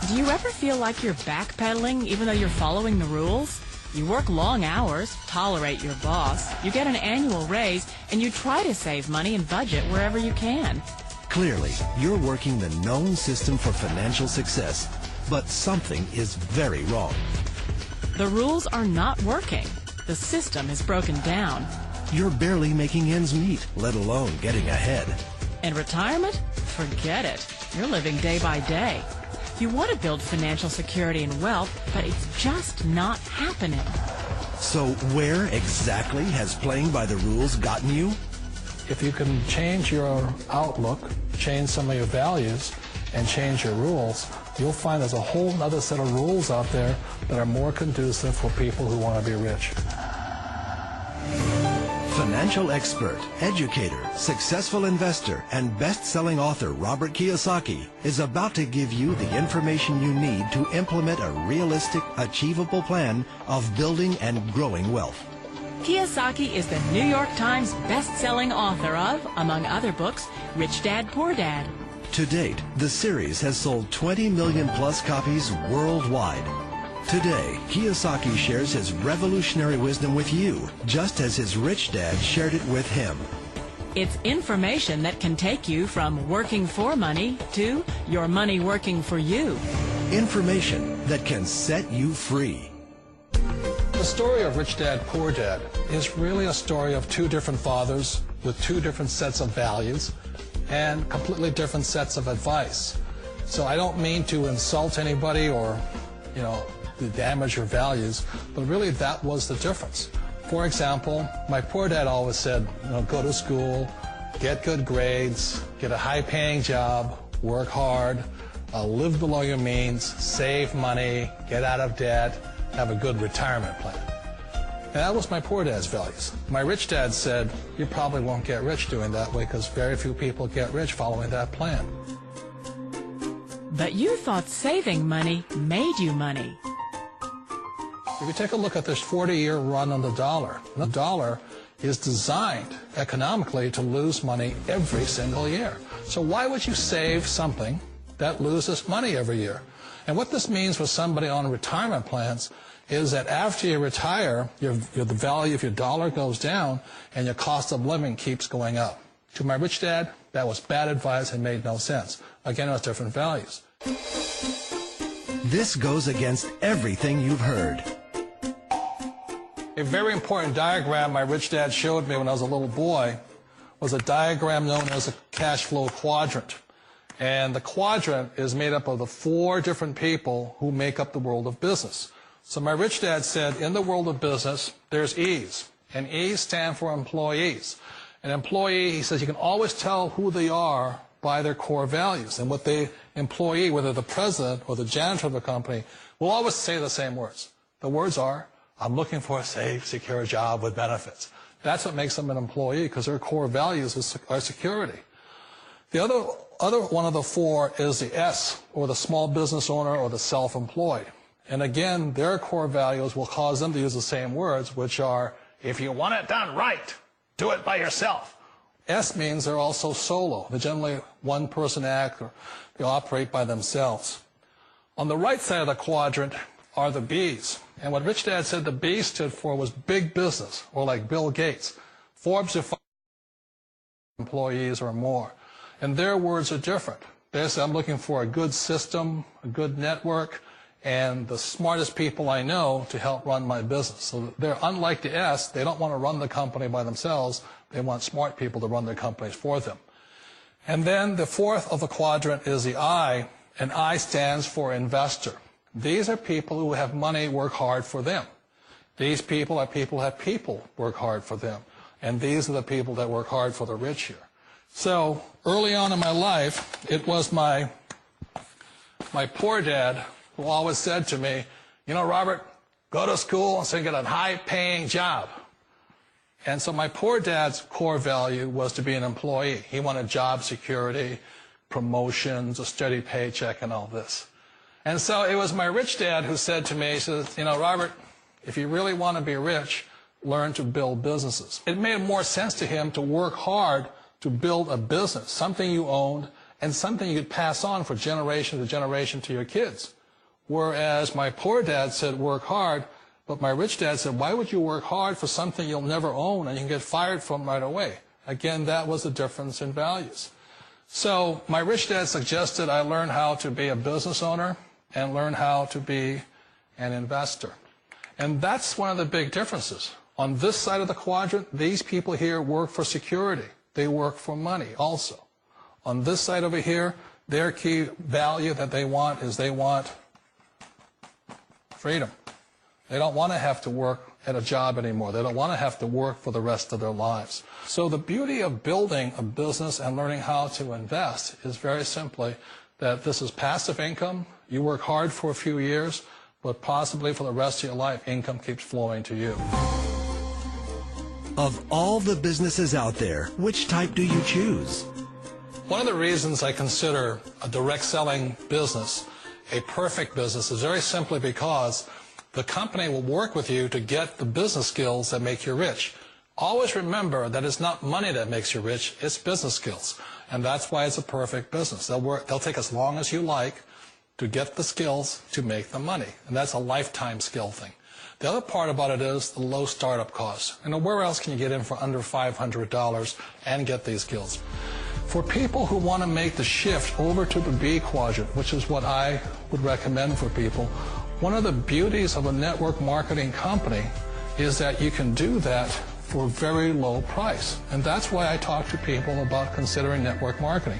Do you ever feel like you're backpedaling even though you're following the rules? You work long hours, tolerate your boss, you get an annual raise, and you try to save money and budget wherever you can. Clearly, you're working the known system for financial success, but something is very wrong. The rules are not working. The system is broken down. You're barely making ends meet, let alone getting ahead. And retirement? Forget it. You're living day by day. You want to build financial security and wealth, but it's just not happening. So where exactly has playing by the rules gotten you? If you can change your outlook, change some of your values, and change your rules, you'll find there's a whole other set of rules out there that are more conducive for people who want to be rich. Financial expert, educator, successful investor, and best-selling author Robert Kiyosaki is about to give you the information you need to implement a realistic, achievable plan of building and growing wealth. Kiyosaki is the New York Times best-selling author of, among other books, Rich Dad, Poor Dad. To date, the series has sold 20 million plus copies worldwide. Today, Kiyosaki shares his revolutionary wisdom with you, just as his rich dad shared it with him. It's information that can take you from working for money to your money working for you. Information that can set you free. The story of Rich Dad, Poor Dad is really a story of two different fathers with two different sets of values and completely different sets of advice. So I don't mean to insult anybody or, to damage your values, but really that was the difference. For example, my poor dad always said, go to school, get good grades, get a high-paying job, work hard, live below your means, save money, get out of debt, have a good retirement plan. And that was my poor dad's values. My rich dad said, you probably won't get rich doing that way because very few people get rich following that plan. But you thought saving money made you money. If you take a look at this 40-year run on the dollar is designed economically to lose money every single year. So why would you save something that loses money every year? And what this means for somebody on retirement plans is that after you retire, the value of your dollar goes down and your cost of living keeps going up. To my rich dad, that was bad advice and made no sense. Again, it was different values. This goes against everything you've heard. A very important diagram my rich dad showed me when I was a little boy was a diagram known as a cash flow quadrant. And the quadrant is made up of the four different people who make up the world of business. So my rich dad said, in the world of business, there's E's. And E's stand for employees. An employee, he says, you can always tell who they are by their core values. And what the employee, whether the president or the janitor of the company, will always say the same words. The words are, I'm looking for a safe, secure job with benefits. That's what makes them an employee, because their core values are security. The other one of the four is the S, or the small business owner or the self-employed. And again, their core values will cause them to use the same words, which are, if you want it done right, do it by yourself. S means they're also solo. They're generally one-person act, or they operate by themselves. On the right side of the quadrant are the B's. And what Rich Dad said the B stood for was big business, or like Bill Gates. Forbes defines employees or more. And their words are different. They say, I'm looking for a good system, a good network, and the smartest people I know to help run my business. So they're unlike the S. They don't want to run the company by themselves. They want smart people to run their companies for them. And then the fourth of the quadrant is the I, and I stands for investor. These are people who have money work hard for them. These people are people who have people work hard for them. And these are the people that work hard for the rich here. So early on in my life, it was my poor dad who always said to me, Robert, go to school and so you get a high-paying job. And so my poor dad's core value was to be an employee. He wanted job security, promotions, a steady paycheck, and all this. And so it was my rich dad who said to me, he says, Robert, if you really want to be rich, learn to build businesses. It made more sense to him to work hard to build a business, something you owned and something you could pass on for generation to generation to your kids. Whereas my poor dad said work hard, but my rich dad said, why would you work hard for something you'll never own and you can get fired from right away? Again, that was the difference in values. So my rich dad suggested I learn how to be a business owner and learn how to be an investor. And that's one of the big differences. On this side of the quadrant, these people here work for security. They work for money also. On this side over here, their key value that they want is they want freedom. They don't want to have to work at a job anymore. They don't want to have to work for the rest of their lives. So the beauty of building a business and learning how to invest is very simply that this is passive income. You work hard for a few years, but possibly for the rest of your life, income keeps flowing to you. Of all the businesses out there, which type do you choose? One of the reasons I consider a direct selling business a perfect business is very simply because the company will work with you to get the business skills that make you rich. Always remember that it's not money that makes you rich, it's business skills. And that's why it's a perfect business. They'll take as long as you like to get the skills to make the money. And that's a lifetime skill thing. The other part about it is the low startup costs. And where else can you get in for under $500 and get these skills? For people who want to make the shift over to the B quadrant, which is what I would recommend for people, one of the beauties of a network marketing company is that you can do that for a very low price. And that's why I talk to people about considering network marketing.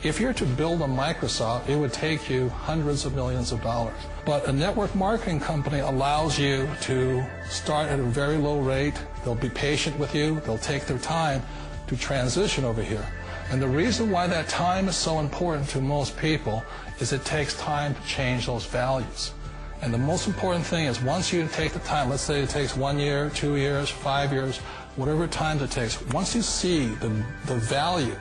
If you're to build a Microsoft, it would take you hundreds of millions of dollars. But a network marketing company allows you to start at a very low rate. They'll be patient with you. They'll take their time to transition over here. And the reason why that time is so important to most people is it takes time to change those values. And the most important thing is once you take the time, let's say it takes 1 year, 2 years, 5 years, whatever time it takes, once you see the value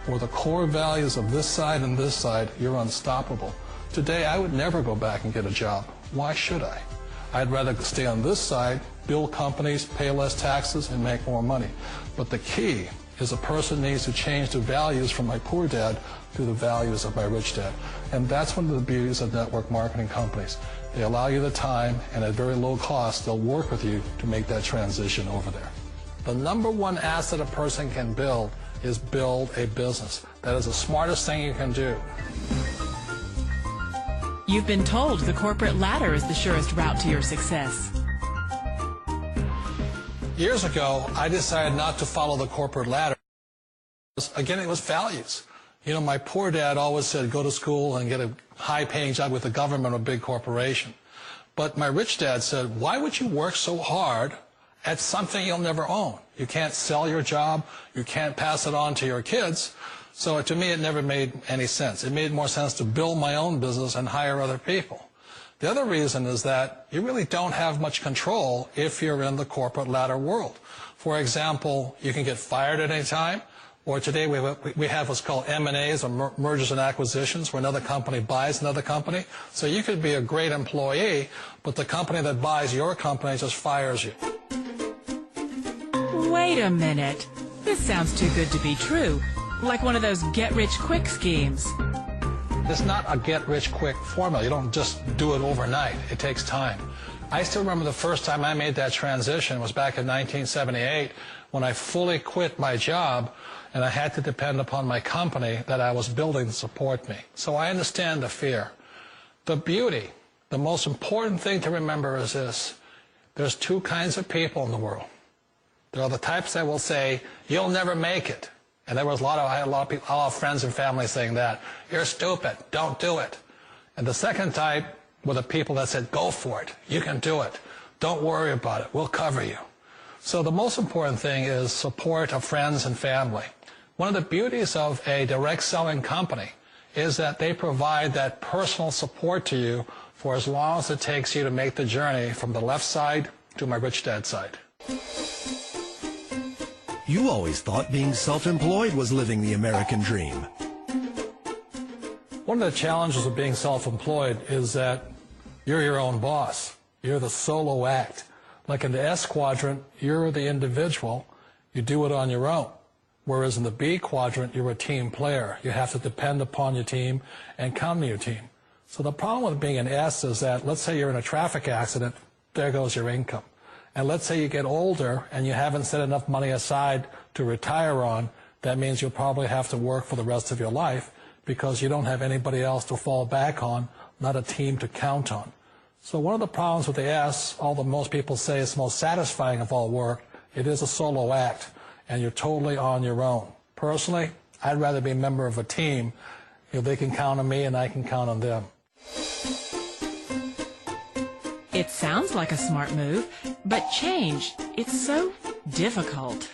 or the core values of this side and this side, you're unstoppable. Today, I would never go back and get a job. Why should I? I'd rather stay on this side, build companies, pay less taxes, and make more money. But the key is a person needs to change the values from my poor dad to the values of my rich dad. And that's one of the beauties of network marketing companies. They allow you the time, and at very low cost, they'll work with you to make that transition over there. The number one asset a person can build is build a business. That is the smartest thing you can do. You've been told the corporate ladder is the surest route to your success. Years ago, I decided not to follow the corporate ladder. Again, it was values. You know, my poor dad always said, go to school and get a high-paying job with the government or a big corporation. But my rich dad said, why would you work so hard at something you'll never own? You can't sell your job. You can't pass it on to your kids. So to me, it never made any sense. It made more sense to build my own business and hire other people. The other reason is that you really don't have much control if you're in the corporate ladder world. For example, you can get fired at any time. Or today we have what's called M&As, or mergers and acquisitions, where another company buys another company. So you could be a great employee, but the company that buys your company just fires you. Wait a minute. This sounds too good to be true. Like one of those get-rich-quick schemes. It's not a get-rich-quick formula. You don't just do it overnight. It takes time. I still remember the first time I made that transition was back in 1978 when I fully quit my job and I had to depend upon my company that I was building to support me. So I understand the fear. The beauty, the most important thing to remember is this. There's two kinds of people in the world. There are the types that will say, you'll never make it. And I had a lot of friends and family saying that. You're stupid. Don't do it. And the second type were the people that said, go for it. You can do it. Don't worry about it. We'll cover you. So the most important thing is support of friends and family. One of the beauties of a direct selling company is that they provide that personal support to you for as long as it takes you to make the journey from the left side to my rich dad side. You always thought being self-employed was living the American dream. One of the challenges of being self-employed is that you're your own boss. You're the solo act. Like in the S quadrant, you're the individual. You do it on your own. Whereas in the B quadrant, you're a team player. You have to depend upon your team and come to your team. So the problem with being an S is that, let's say you're in a traffic accident, there goes your income. And let's say you get older and you haven't set enough money aside to retire on, that means you'll probably have to work for the rest of your life because you don't have anybody else to fall back on, not a team to count on. So one of the problems with the S, although most people say it's the most satisfying of all work, it is a solo act, and you're totally on your own. Personally, I'd rather be a member of a team. They can count on me and I can count on them. It sounds like a smart move, but change, it's so difficult.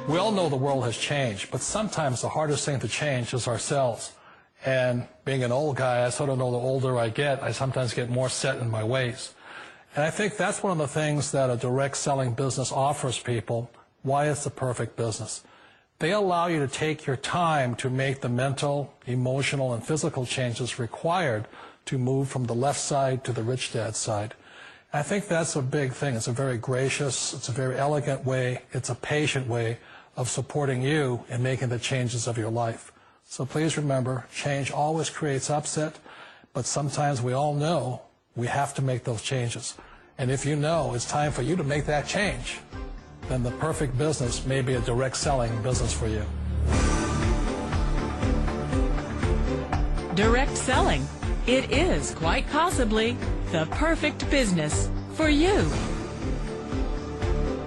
We all know the world has changed, but sometimes the hardest thing to change is ourselves. And being an old guy, I sort of know the older I get, I sometimes get more set in my ways. And I think that's one of the things that a direct selling business offers people, why it's the perfect business. They allow you to take your time to make the mental, emotional, and physical changes required to move from the left side to the rich dad side. And I think that's a big thing. It's a very gracious, it's a very elegant way, it's a patient way of supporting you in making the changes of your life. So please remember, change always creates upset, but sometimes we all know we have to make those changes. And if you know it's time for you to make that change, then the perfect business may be a direct selling business for you. Direct selling. It is quite possibly the perfect business for you.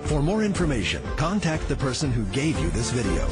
For more information, contact the person who gave you this video.